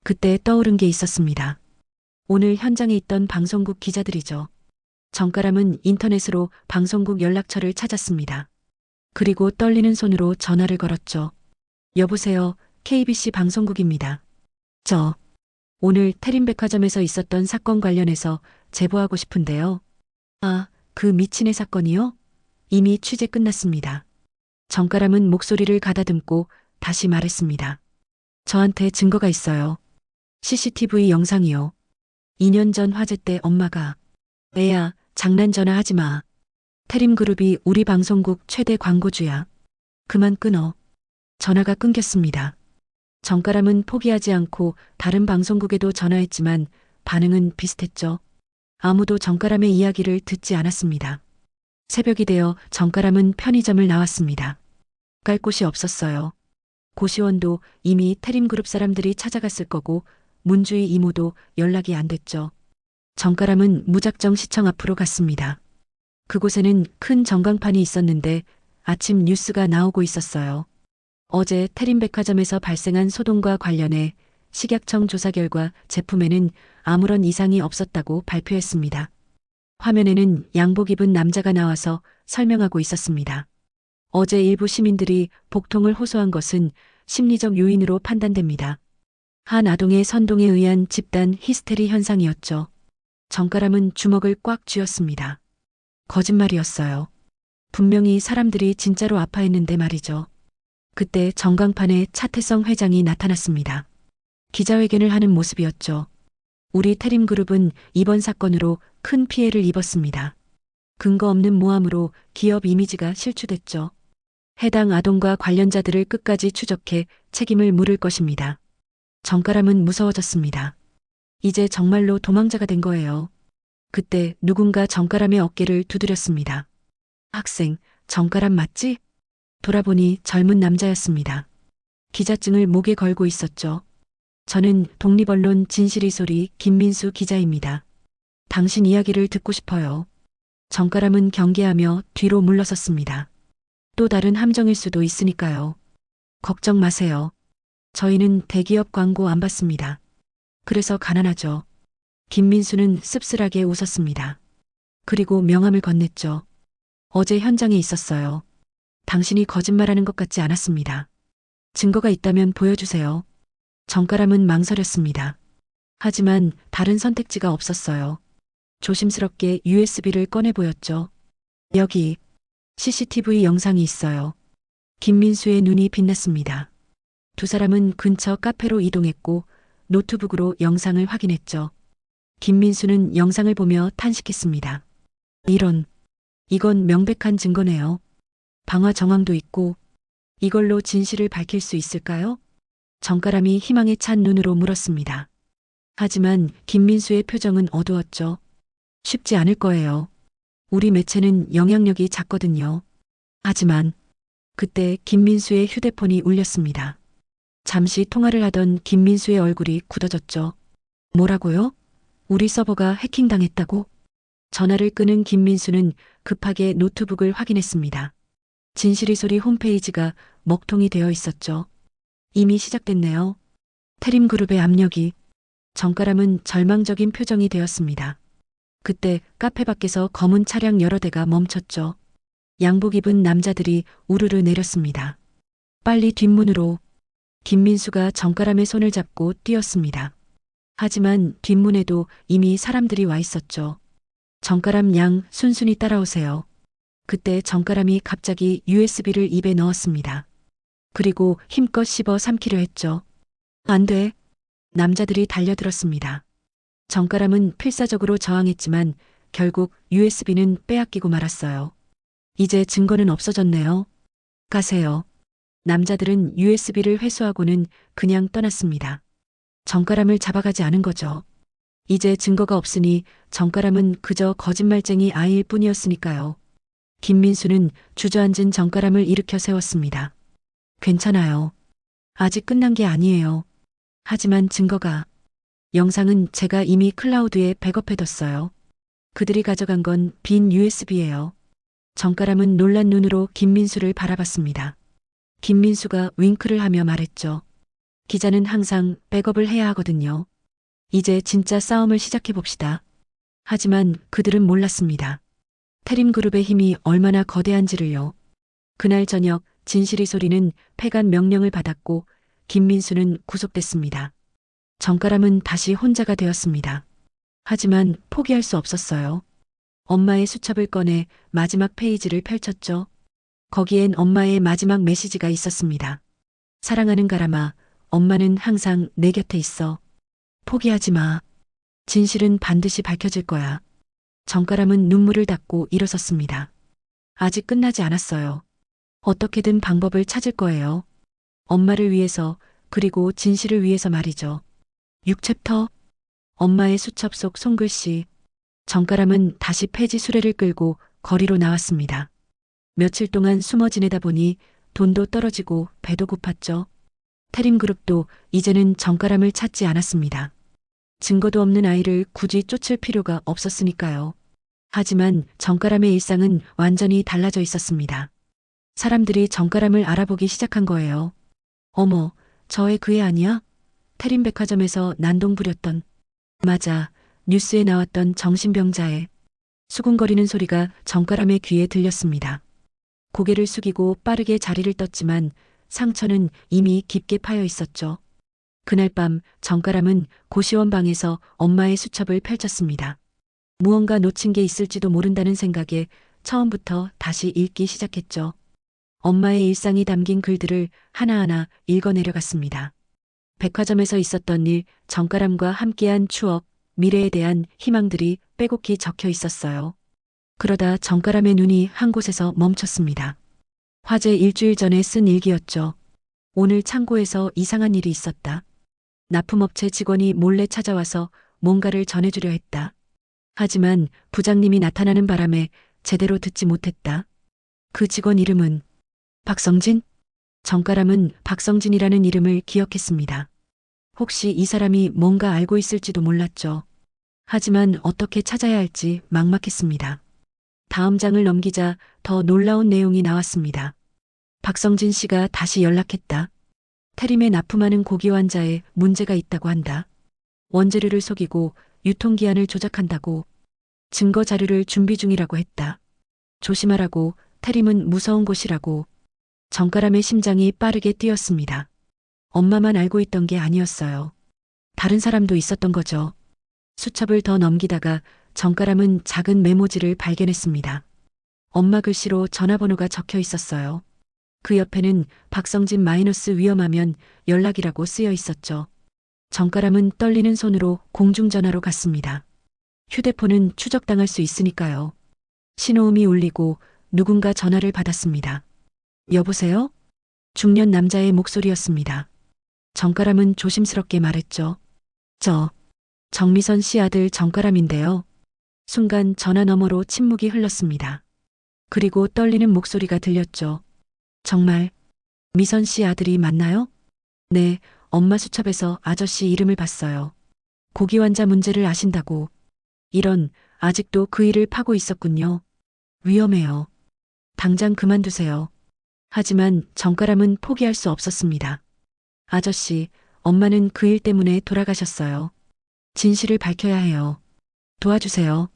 그때 떠오른 게 있었습니다. 오늘 현장에 있던 방송국 기자들이죠. 정가람은 인터넷으로 방송국 연락처를 찾았습니다. 그리고 떨리는 손으로 전화를 걸었죠. 여보세요, KBC 방송국입니다. 오늘 태림백화점에서 있었던 사건 관련해서 제보하고 싶은데요. 아, 그 미친의 사건이요? 이미 취재 끝났습니다. 정가람은 목소리를 가다듬고 다시 말했습니다. 저한테 증거가 있어요. CCTV 영상이요. 2년 전 화재 때 엄마가 애야, 장난 전화하지 마. 태림그룹이 우리 방송국 최대 광고주야. 그만 끊어. 전화가 끊겼습니다. 정가람은 포기하지 않고 다른 방송국에도 전화했지만 반응은 비슷했죠. 아무도 정가람의 이야기를 듣지 않았습니다. 새벽이 되어 정가람은 편의점을 나왔습니다. 갈 곳이 없었어요. 고시원도 이미 태림그룹 사람들이 찾아갔을 거고 문주희 이모도 연락이 안 됐죠. 정가람은 무작정 시청 앞으로 갔습니다. 그곳에는 큰 전광판이 있었는데 아침 뉴스가 나오고 있었어요. 어제 태림백화점에서 발생한 소동과 관련해 식약청 조사 결과 제품에는 아무런 이상이 없었다고 발표했습니다. 화면에는 양복 입은 남자가 나와서 설명하고 있었습니다. 어제 일부 시민들이 복통을 호소한 것은 심리적 요인으로 판단됩니다. 한 아동의 선동에 의한 집단 히스테리 현상이었죠. 정가람은 주먹을 꽉 쥐었습니다. 거짓말이었어요. 분명히 사람들이 진짜로 아파했는데 말이죠. 그때 전광판에 차태성 회장이 나타났습니다. 기자회견을 하는 모습이었죠. 우리 태림그룹은 이번 사건으로 큰 피해를 입었습니다. 근거 없는 모함으로 기업 이미지가 실추됐죠. 해당 아동과 관련자들을 끝까지 추적해 책임을 물을 것입니다. 정가람은 무서워졌습니다. 이제 정말로 도망자가 된 거예요. 그때 누군가 정가람의 어깨를 두드렸습니다. 학생, 정가람 맞지? 돌아보니 젊은 남자였습니다. 기자증을 목에 걸고 있었죠. 저는 독립언론 진실이 소리 김민수 기자입니다. 당신 이야기를 듣고 싶어요. 정가람은 경계하며 뒤로 물러섰습니다. 또 다른 함정일 수도 있으니까요. 걱정 마세요. 저희는 대기업 광고 안 받습니다. 그래서 가난하죠. 김민수는 씁쓸하게 웃었습니다. 그리고 명함을 건넸죠. 어제 현장에 있었어요. 당신이 거짓말하는 것 같지 않았습니다. 증거가 있다면 보여주세요. 정가람은 망설였습니다. 하지만 다른 선택지가 없었어요. 조심스럽게 USB를 꺼내 보였죠. 여기 CCTV 영상이 있어요. 김민수의 눈이 빛났습니다. 두 사람은 근처 카페로 이동했고 노트북으로 영상을 확인했죠. 김민수는 영상을 보며 탄식했습니다. 이건 명백한 증거네요. 방화 정황도 있고 이걸로 진실을 밝힐 수 있을까요? 정가람이 희망에 찬 눈으로 물었습니다. 하지만 김민수의 표정은 어두웠죠. 쉽지 않을 거예요. 우리 매체는 영향력이 작거든요. 하지만 그때 김민수의 휴대폰이 울렸습니다. 잠시 통화를 하던 김민수의 얼굴이 굳어졌죠. 뭐라고요? 우리 서버가 해킹당했다고? 전화를 끊은 김민수는 급하게 노트북을 확인했습니다. 진실이 소리 홈페이지가 먹통이 되어 있었죠. 이미 시작됐네요. 태림그룹의 압력이. 정가람은 절망적인 표정이 되었습니다. 그때 카페 밖에서 검은 차량 여러 대가 멈췄죠. 양복 입은 남자들이 우르르 내렸습니다. 빨리 뒷문으로. 김민수가 정가람의 손을 잡고 뛰었습니다. 하지만 뒷문에도 이미 사람들이 와 있었죠. 정가람 양 순순히 따라오세요. 그때 정가람이 갑자기 USB를 입에 넣었습니다. 그리고 힘껏 씹어 삼키려 했죠. 안 돼. 남자들이 달려들었습니다. 정가람은 필사적으로 저항했지만 결국 USB는 빼앗기고 말았어요. 이제 증거는 없어졌네요. 가세요. 남자들은 USB를 회수하고는 그냥 떠났습니다. 정가람을 잡아가지 않은 거죠. 이제 증거가 없으니 정가람은 그저 거짓말쟁이 아이일 뿐이었으니까요. 김민수는 주저앉은 정가람을 일으켜 세웠습니다. 괜찮아요. 아직 끝난 게 아니에요. 하지만 증거가. 영상은 제가 이미 클라우드에 백업해뒀어요. 그들이 가져간 건 빈 USB예요. 정가람은 놀란 눈으로 김민수를 바라봤습니다. 김민수가 윙크를 하며 말했죠. 기자는 항상 백업을 해야 하거든요. 이제 진짜 싸움을 시작해봅시다. 하지만 그들은 몰랐습니다. 태림그룹의 힘이 얼마나 거대한지를요. 그날 저녁 진실이 소리는 폐간 명령을 받았고 김민수는 구속됐습니다. 정가람은 다시 혼자가 되었습니다. 하지만 포기할 수 없었어요. 엄마의 수첩을 꺼내 마지막 페이지를 펼쳤죠. 거기엔 엄마의 마지막 메시지가 있었습니다. 사랑하는 가람아, 엄마는 항상 내 곁에 있어. 포기하지 마. 진실은 반드시 밝혀질 거야. 정가람은 눈물을 닦고 일어섰습니다. 아직 끝나지 않았어요. 어떻게든 방법을 찾을 거예요. 엄마를 위해서, 그리고 진실을 위해서 말이죠. 6챕터. 엄마의 수첩 속 손글씨. 정가람은 다시 폐지 수레를 끌고 거리로 나왔습니다. 며칠 동안 숨어 지내다 보니 돈도 떨어지고 배도 고팠죠. 태림그룹도 이제는 정가람을 찾지 않았습니다. 증거도 없는 아이를 굳이 쫓을 필요가 없었으니까요. 하지만 정가람의 일상은 완전히 달라져 있었습니다. 사람들이 정가람을 알아보기 시작한 거예요. 어머, 저 애 그 애 아니야? 태림백화점에서 난동 부렸던. 맞아, 뉴스에 나왔던 정신병자애. 수군거리는 소리가 정가람의 귀에 들렸습니다. 고개를 숙이고 빠르게 자리를 떴지만 상처는 이미 깊게 파여 있었죠. 그날 밤 정가람은 고시원 방에서 엄마의 수첩을 펼쳤습니다. 무언가 놓친 게 있을지도 모른다는 생각에 처음부터 다시 읽기 시작했죠. 엄마의 일상이 담긴 글들을 하나하나 읽어내려갔습니다. 백화점에서 있었던 일, 정가람과 함께한 추억, 미래에 대한 희망들이 빼곡히 적혀 있었어요. 그러다 정가람의 눈이 한 곳에서 멈췄습니다. 화재 일주일 전에 쓴 일기였죠. 오늘 창고에서 이상한 일이 있었다. 납품업체 직원이 몰래 찾아와서 뭔가를 전해주려 했다. 하지만 부장님이 나타나는 바람에 제대로 듣지 못했다. 그 직원 이름은 박성진? 정가람은 박성진이라는 이름을 기억했습니다. 혹시 이 사람이 뭔가 알고 있을지도 몰랐죠. 하지만 어떻게 찾아야 할지 막막했습니다. 다음 장을 넘기자 더 놀라운 내용이 나왔습니다. 박성진 씨가 다시 연락했다. 태림에 납품하는 고기 환자에 문제가 있다고 한다. 원재료를 속이고 유통기한을 조작한다고. 증거 자료를 준비 중이라고 했다. 조심하라고. 태림은 무서운 곳이라고. 정가람의 심장이 빠르게 뛰었습니다. 엄마만 알고 있던 게 아니었어요. 다른 사람도 있었던 거죠. 수첩을 더 넘기다가 정가람은 작은 메모지를 발견했습니다. 엄마 글씨로 전화번호가 적혀 있었어요. 그 옆에는 박성진 마이너스 위험하면 연락이라고 쓰여 있었죠. 정가람은 떨리는 손으로 공중전화로 갔습니다. 휴대폰은 추적당할 수 있으니까요. 신호음이 울리고 누군가 전화를 받았습니다. 여보세요? 중년 남자의 목소리였습니다. 정가람은 조심스럽게 말했죠. 저, 정미선 씨 아들 정가람인데요. 순간 전화 너머로 침묵이 흘렀습니다. 그리고 떨리는 목소리가 들렸죠. 정말 미선 씨 아들이 맞나요? 네, 엄마 수첩에서 아저씨 이름을 봤어요. 고기 환자 문제를 아신다고. 이런, 아직도 그 일을 파고 있었군요. 위험해요. 당장 그만두세요. 하지만 정가람은 포기할 수 없었습니다. 아저씨, 엄마는 그 일 때문에 돌아가셨어요. 진실을 밝혀야 해요. 도와주세요.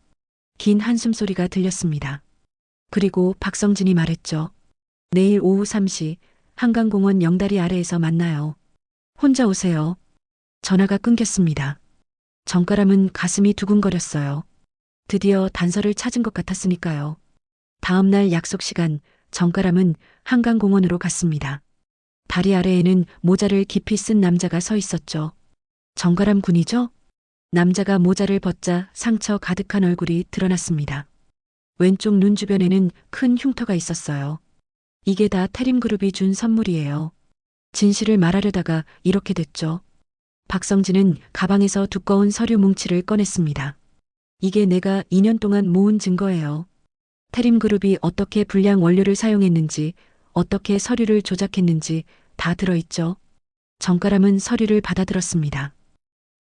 긴 한숨 소리가 들렸습니다. 그리고 박성진이 말했죠. 내일 오후 3시 한강공원 영다리 아래에서 만나요. 혼자 오세요. 전화가 끊겼습니다. 정가람은 가슴이 두근거렸어요. 드디어 단서를 찾은 것 같았으니까요. 다음 날 약속 시간, 정가람은 한강공원으로 갔습니다. 다리 아래에는 모자를 깊이 쓴 남자가 서 있었죠. 정가람 군이죠? 남자가 모자를 벗자 상처 가득한 얼굴이 드러났습니다. 왼쪽 눈 주변에는 큰 흉터가 있었어요. 이게 다 태림그룹이 준 선물이에요. 진실을 말하려다가 이렇게 됐죠. 박성진은 가방에서 두꺼운 서류 뭉치를 꺼냈습니다. 이게 내가 2년 동안 모은 증거예요. 태림그룹이 어떻게 불량 원료를 사용했는지, 어떻게 서류를 조작했는지 다 들어있죠. 정가람은 서류를 받아들었습니다.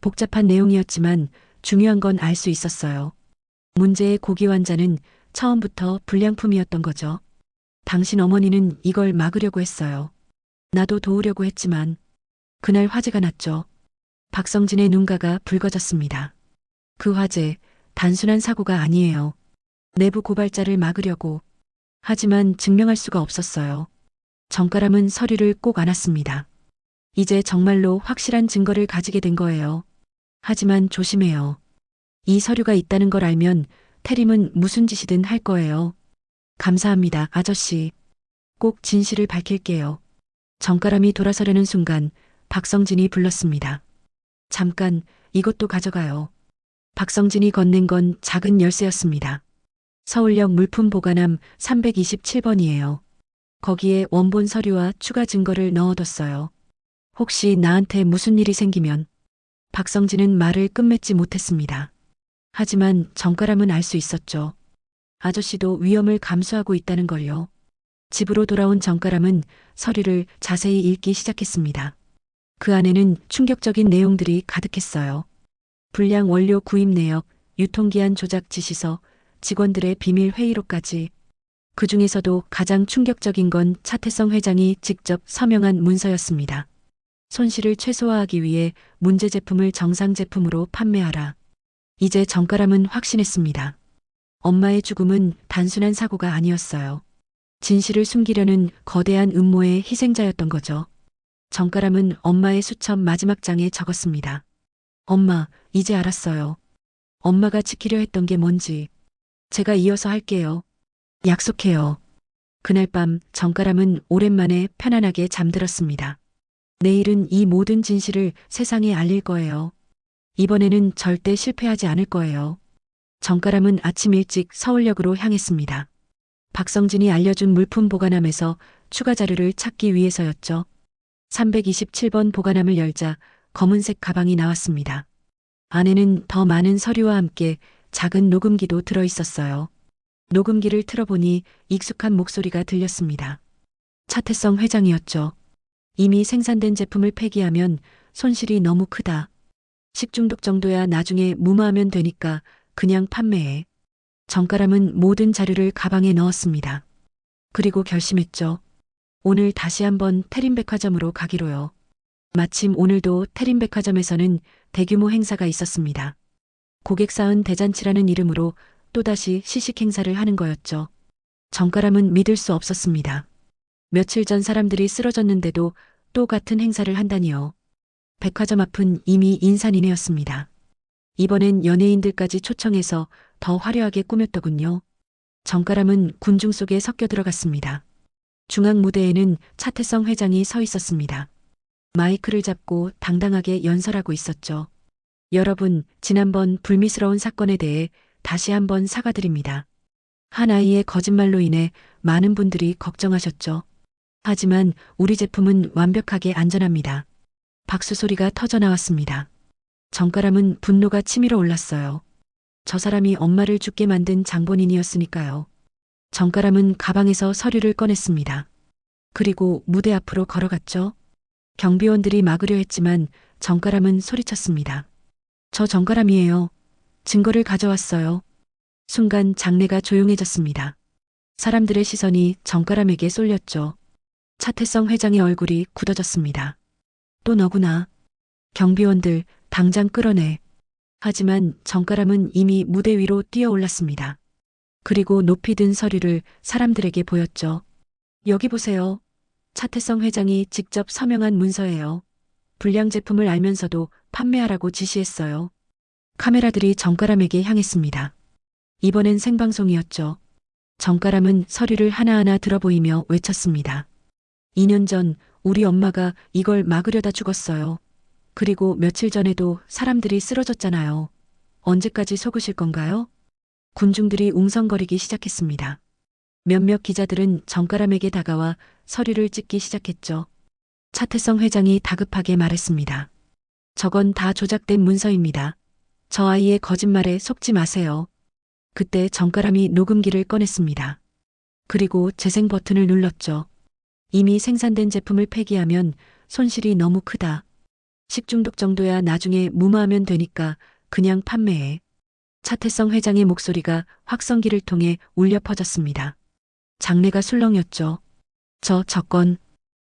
복잡한 내용이었지만 중요한 건 알 수 있었어요. 문제의 고기 환자는 처음부터 불량품이었던 거죠. 당신 어머니는 이걸 막으려고 했어요. 나도 도우려고 했지만 그날 화재가 났죠. 박성진의 눈가가 붉어졌습니다. 그 화재, 단순한 사고가 아니에요. 내부 고발자를 막으려고. 하지만 증명할 수가 없었어요. 정가람은 서류를 꼭 안았습니다. 이제 정말로 확실한 증거를 가지게 된 거예요. 하지만 조심해요. 이 서류가 있다는 걸 알면 태림은 무슨 짓이든 할 거예요. 감사합니다, 아저씨. 꼭 진실을 밝힐게요. 정가람이 돌아서려는 순간 박성진이 불렀습니다. 잠깐, 이것도 가져가요. 박성진이 건넨 건 작은 열쇠였습니다. 서울역 물품 보관함 327번이에요. 거기에 원본 서류와 추가 증거를 넣어뒀어요. 혹시 나한테 무슨 일이 생기면. 박성진은 말을 끝맺지 못했습니다. 하지만 정가람은 알 수 있었죠. 아저씨도 위험을 감수하고 있다는 걸요. 집으로 돌아온 정가람은 서류를 자세히 읽기 시작했습니다. 그 안에는 충격적인 내용들이 가득했어요. 불량 원료 구입 내역, 유통기한 조작 지시서, 직원들의 비밀 회의록까지. 그 중에서도 가장 충격적인 건 차태성 회장이 직접 서명한 문서였습니다. 손실을 최소화하기 위해 문제 제품을 정상 제품으로 판매하라. 이제 정가람은 확신했습니다. 엄마의 죽음은 단순한 사고가 아니었어요. 진실을 숨기려는 거대한 음모의 희생자였던 거죠. 정가람은 엄마의 수첩 마지막 장에 적었습니다. 엄마, 이제 알았어요. 엄마가 지키려 했던 게 뭔지. 제가 이어서 할게요. 약속해요. 그날 밤 정가람은 오랜만에 편안하게 잠들었습니다. 내일은 이 모든 진실을 세상에 알릴 거예요. 이번에는 절대 실패하지 않을 거예요. 정가람은 아침 일찍 서울역으로 향했습니다. 박성진이 알려준 물품 보관함에서 추가 자료를 찾기 위해서였죠. 327번 보관함을 열자 검은색 가방이 나왔습니다. 안에는 더 많은 서류와 함께 작은 녹음기도 들어있었어요. 녹음기를 틀어보니 익숙한 목소리가 들렸습니다. 차태성 회장이었죠. 이미 생산된 제품을 폐기하면 손실이 너무 크다. 식중독 정도야 나중에 무마하면 되니까 그냥 판매해. 정가람은 모든 자료를 가방에 넣었습니다. 그리고 결심했죠. 오늘 다시 한번 태림백화점으로 가기로요. 마침 오늘도 태림백화점에서는 대규모 행사가 있었습니다. 고객 쌓은 대잔치라는 이름으로 또다시 시식 행사를 하는 거였죠. 정가람은 믿을 수 없었습니다. 며칠 전 사람들이 쓰러졌는데도 또 같은 행사를 한다니요. 백화점 앞은 이미 인산인해였습니다. 이번엔 연예인들까지 초청해서 더 화려하게 꾸몄더군요. 정가람은 군중 속에 섞여 들어갔습니다. 중앙 무대에는 차태성 회장이 서 있었습니다. 마이크를 잡고 당당하게 연설하고 있었죠. 여러분, 지난번 불미스러운 사건에 대해 다시 한번 사과드립니다. 한 아이의 거짓말로 인해 많은 분들이 걱정하셨죠. 하지만 우리 제품은 완벽하게 안전합니다. 박수 소리가 터져 나왔습니다. 정가람은 분노가 치밀어 올랐어요. 저 사람이 엄마를 죽게 만든 장본인이었으니까요. 정가람은 가방에서 서류를 꺼냈습니다. 그리고 무대 앞으로 걸어갔죠. 경비원들이 막으려 했지만 정가람은 소리쳤습니다. 저 정가람이에요. 증거를 가져왔어요. 순간 장내가 조용해졌습니다. 사람들의 시선이 정가람에게 쏠렸죠. 차태성 회장의 얼굴이 굳어졌습니다. 또 너구나. 경비원들 당장 끌어내. 하지만 정가람은 이미 무대 위로 뛰어올랐습니다. 그리고 높이 든 서류를 사람들에게 보였죠. 여기 보세요. 차태성 회장이 직접 서명한 문서예요. 불량 제품을 알면서도 판매하라고 지시했어요. 카메라들이 정가람에게 향했습니다. 이번엔 생방송이었죠. 정가람은 서류를 하나하나 들어보이며 외쳤습니다. 2년 전 우리 엄마가 이걸 막으려다 죽었어요. 그리고 며칠 전에도 사람들이 쓰러졌잖아요. 언제까지 속으실 건가요? 군중들이 웅성거리기 시작했습니다. 몇몇 기자들은 정가람에게 다가와 서류를 찍기 시작했죠. 차태성 회장이 다급하게 말했습니다. 저건 다 조작된 문서입니다. 저 아이의 거짓말에 속지 마세요. 그때 정가람이 녹음기를 꺼냈습니다. 그리고 재생 버튼을 눌렀죠. 이미 생산된 제품을 폐기하면 손실이 너무 크다. 식중독 정도야 나중에 무마하면 되니까 그냥 판매해. 차태성 회장의 목소리가 확성기를 통해 울려 퍼졌습니다. 장내가 술렁였죠. 저 건.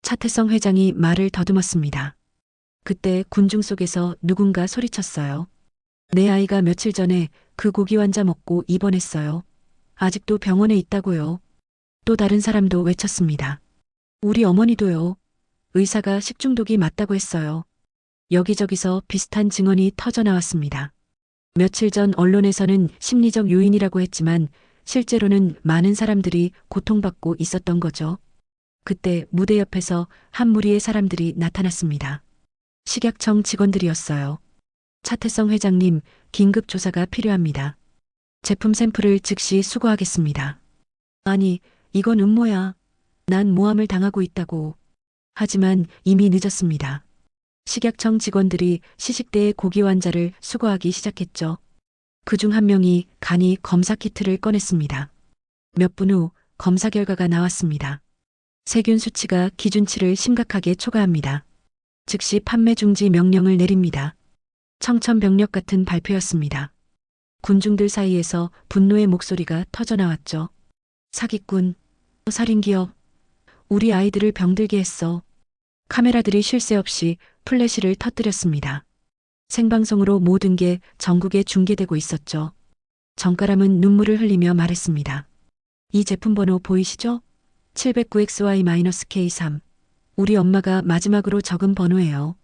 차태성 회장이 말을 더듬었습니다. 그때 군중 속에서 누군가 소리쳤어요. 내 아이가 며칠 전에 그 고기 환자 먹고 입원했어요. 아직도 병원에 있다고요. 또 다른 사람도 외쳤습니다. 우리 어머니도요. 의사가 식중독이 맞다고 했어요. 여기저기서 비슷한 증언이 터져 나왔습니다. 며칠 전 언론에서는 심리적 요인이라고 했지만 실제로는 많은 사람들이 고통받고 있었던 거죠. 그때 무대 옆에서 한 무리의 사람들이 나타났습니다. 식약청 직원들이었어요. 차태성 회장님, 긴급 조사가 필요합니다. 제품 샘플을 즉시 수거하겠습니다. 아니, 이건 음모야. 난 모함을 당하고 있다고. 하지만 이미 늦었습니다. 식약청 직원들이 시식대의 고기 환자를 수거하기 시작했죠. 그중 한 명이 간이 검사 키트를 꺼냈습니다. 몇 분 후 검사 결과가 나왔습니다. 세균 수치가 기준치를 심각하게 초과합니다. 즉시 판매 중지 명령을 내립니다. 청천벽력 같은 발표였습니다. 군중들 사이에서 분노의 목소리가 터져 나왔죠. 사기꾼, 살인기업, 우리 아이들을 병들게 했어. 카메라들이 쉴 새 없이 플래시를 터뜨렸습니다. 생방송으로 모든 게 전국에 중계되고 있었죠. 정가람은 눈물을 흘리며 말했습니다. 이 제품 번호 보이시죠? 709XY-K3. 우리 엄마가 마지막으로 적은 번호예요.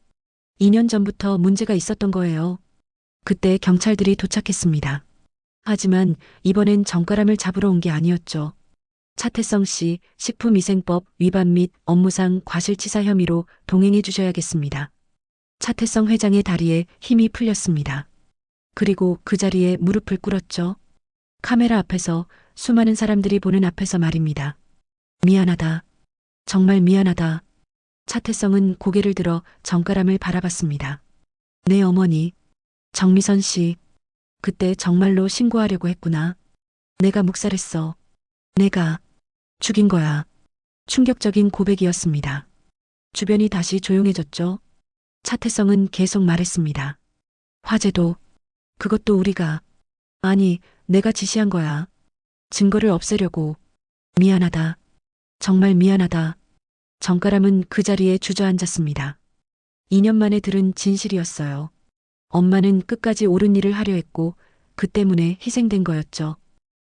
2년 전부터 문제가 있었던 거예요. 그때 경찰들이 도착했습니다. 하지만 이번엔 정가람을 잡으러 온 게 아니었죠. 차태성 씨 식품위생법 위반 및 업무상 과실치사 혐의로 동행해 주셔야겠습니다. 차태성 회장의 다리에 힘이 풀렸습니다. 그리고 그 자리에 무릎을 꿇었죠. 카메라 앞에서 수많은 사람들이 보는 앞에서 말입니다. 미안하다. 정말 미안하다. 차태성은 고개를 들어 정가람을 바라봤습니다. 내 어머니, 정미선 씨, 그때 정말로 신고하려고 했구나. 내가 묵살했어. 내가 죽인 거야. 충격적인 고백이었습니다. 주변이 다시 조용해졌죠. 차태성은 계속 말했습니다. 화재도, 그것도 우리가, 아니, 내가 지시한 거야. 증거를 없애려고. 미안하다. 정말 미안하다. 정가람은 그 자리에 주저앉았습니다. 2년 만에 들은 진실이었어요. 엄마는 끝까지 옳은 일을 하려 했고 그 때문에 희생된 거였죠.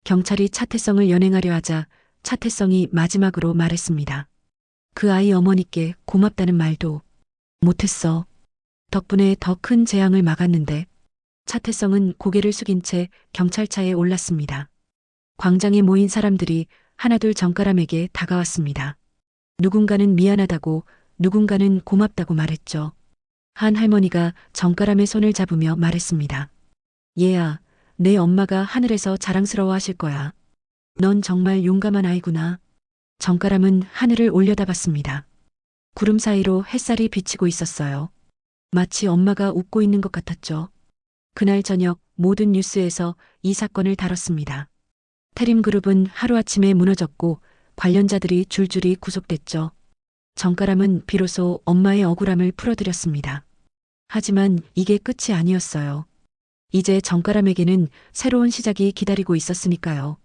경찰이 차태성을 연행하려 하자 차태성이 마지막으로 말했습니다. 그 아이 어머니께 고맙다는 말도 못했어. 덕분에 더 큰 재앙을 막았는데. 차태성은 고개를 숙인 채 경찰차에 올랐습니다. 광장에 모인 사람들이 하나둘 정가람에게 다가왔습니다. 누군가는 미안하다고, 누군가는 고맙다고 말했죠. 한 할머니가 정가람의 손을 잡으며 말했습니다. 얘야, 내 엄마가 하늘에서 자랑스러워 하실 거야. 넌 정말 용감한 아이구나. 정가람은 하늘을 올려다봤습니다. 구름 사이로 햇살이 비치고 있었어요. 마치 엄마가 웃고 있는 것 같았죠. 그날 저녁 모든 뉴스에서 이 사건을 다뤘습니다. 태림그룹은 하루아침에 무너졌고 관련자들이 줄줄이 구속됐죠. 정가람은 비로소 엄마의 억울함을 풀어드렸습니다. 하지만 이게 끝이 아니었어요. 이제 정가람에게는 새로운 시작이 기다리고 있었으니까요.